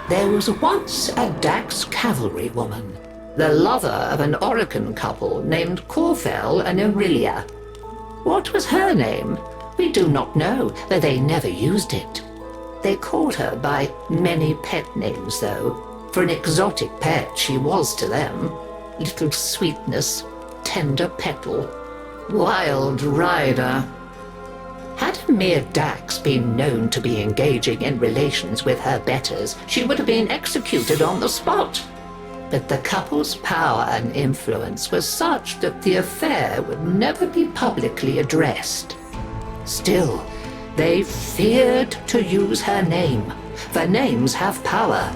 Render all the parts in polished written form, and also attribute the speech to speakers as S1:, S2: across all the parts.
S1: There was once a Dax cavalry woman, the lover of an Orokin couple named Corfel and Aurelia. What was her name? We do not know, but they never used it. They called her by many pet names, though. For an exotic pet she was to them. Little Sweetness, Tender Petal, Wild Rider. Had a mere Dax been known to be engaging in relations with her betters, she would have been executed on the spot. But the couple's power and influence was such that the affair would never be publicly addressed. Still, they feared to use her name, for names have power.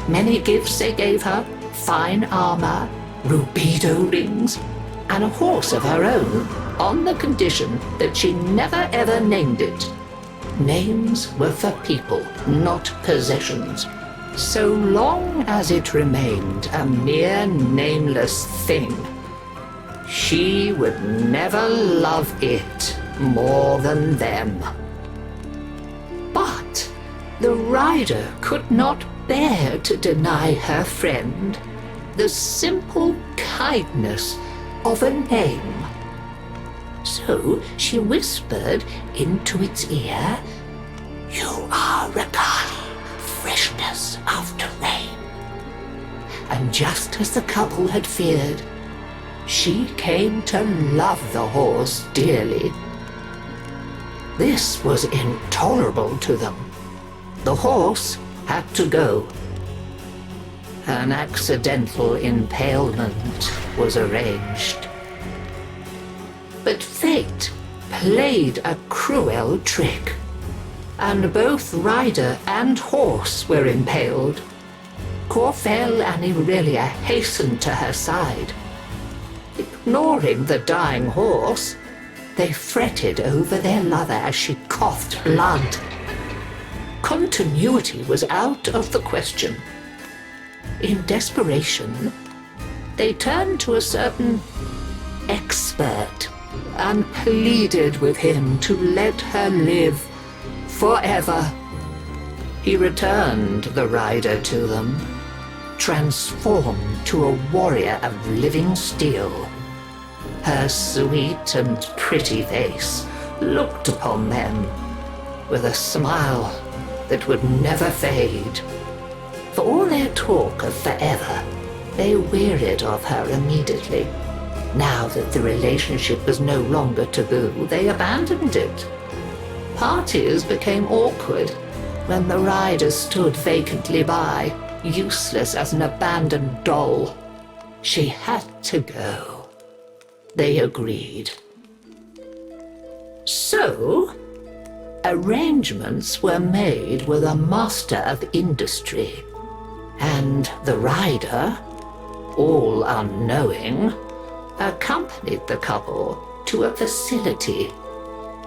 S1: Many gifts they gave her, fine armor, rubido rings, and a horse of her own, on the condition that she never ever named it. Names were for people, not possessions, so long as it remained a mere nameless thing. She would never love it more than them. But the rider could not bear to deny her friend the simple kindness of a name. So she whispered into its ear, "You are Rakhali, freshness after rain." And just as the couple had feared, she came to love the horse dearly. This was intolerable to them. The horse had to go. An accidental impalement was arranged. But fate played a cruel trick, and both rider and horse were impaled. Corfel and Aurelia hastened to her side. Ignoring the dying horse, they fretted over their lover as she coughed blood. Continuity was out of the question. In desperation, they turned to a certain expert and pleaded with him to let her live forever. He returned the rider to them, transformed to a warrior of living steel. Her sweet and pretty face looked upon them with a smile that would never fade. For all their talk of forever, they wearied of her immediately. Now that the relationship was no longer taboo, they abandoned it. Parties became awkward when the rider stood vacantly by, useless as an abandoned doll. She had to go. They agreed. So, arrangements were made with a master of industry, and the rider, all unknowing, accompanied the couple to a facility.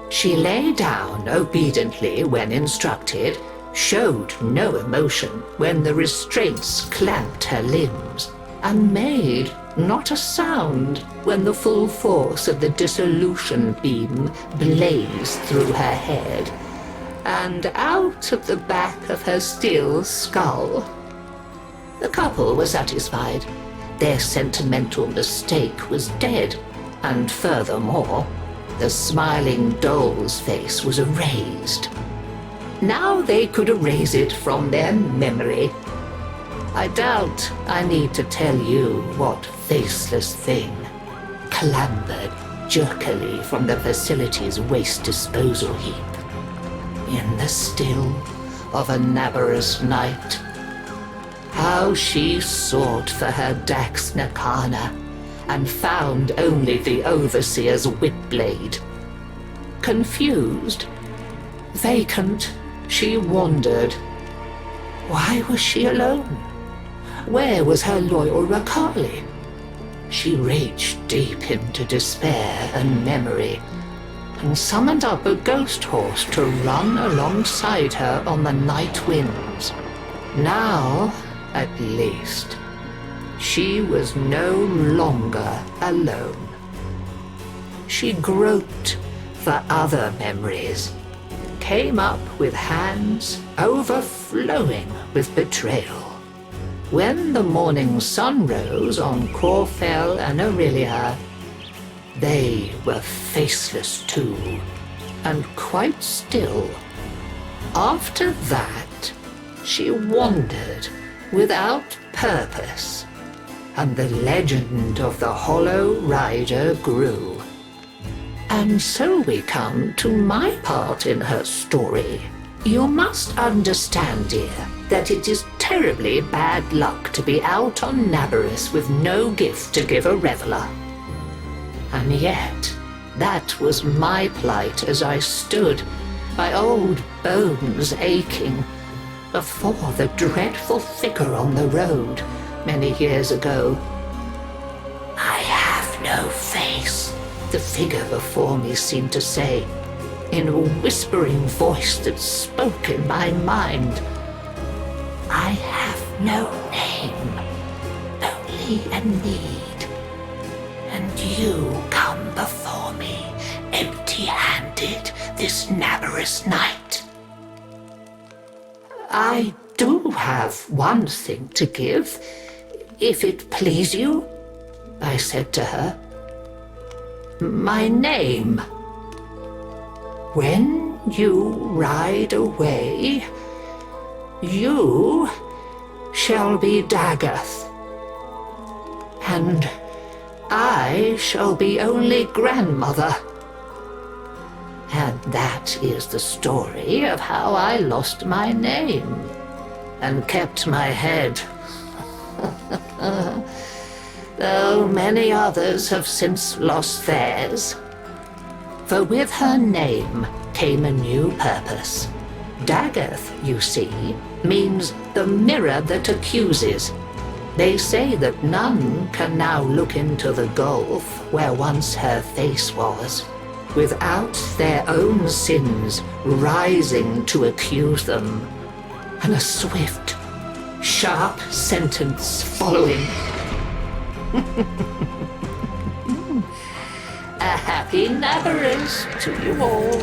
S1: She lay down obediently when instructed, showed no emotion when the restraints clamped her limbs, and made not a sound when the full force of the dissolution beam blazed through her head and out of the back of her steel skull. The couple were satisfied. Their sentimental mistake was dead, and furthermore, the smiling doll's face was erased. Now they could erase it from their memory. I doubt I need to tell you what faceless thing clambered jerkily from the facility's waste disposal heap. In the still of a nabarous night, how she sought for her Dax Nakana and found only the overseer's whip-blade. Confused, vacant, she wandered. Why was she alone? Where was her loyal Rakhali? She reached deep into despair and memory, and summoned up a ghost horse to run alongside her on the night winds. Now, at least, she was no longer alone. She groped for other memories, came up with hands overflowing glowing with betrayal. When the morning sun rose on Corfell and Aurelia, they were faceless too, and quite still. After that, she wandered without purpose, and the legend of the Hollow Rider grew. And so we come to my part in her story. You must understand, dear, that it is terribly bad luck to be out on Nabarus with no gift to give a reveler. And yet, that was my plight as I stood, my old bones aching, before the dreadful figure on the road many years ago. "I have no face," the figure before me seemed to say, in a whispering voice that spoke in my mind. "I have no name, only a need, and you come before me empty-handed this Nabarus night." "I do have one thing to give, if it please you," I said to her. "My name. When you ride away, you shall be Dagath, and I shall be only grandmother. And that is the story of how I lost my name and kept my head. Though many others have since lost theirs. For with her name came a new purpose. Dagath, you see, means the mirror that accuses. They say that none can now look into the gulf where once her face was, without their own sins rising to accuse them, and a swift, sharp sentence following. A happy Nabarus to you all.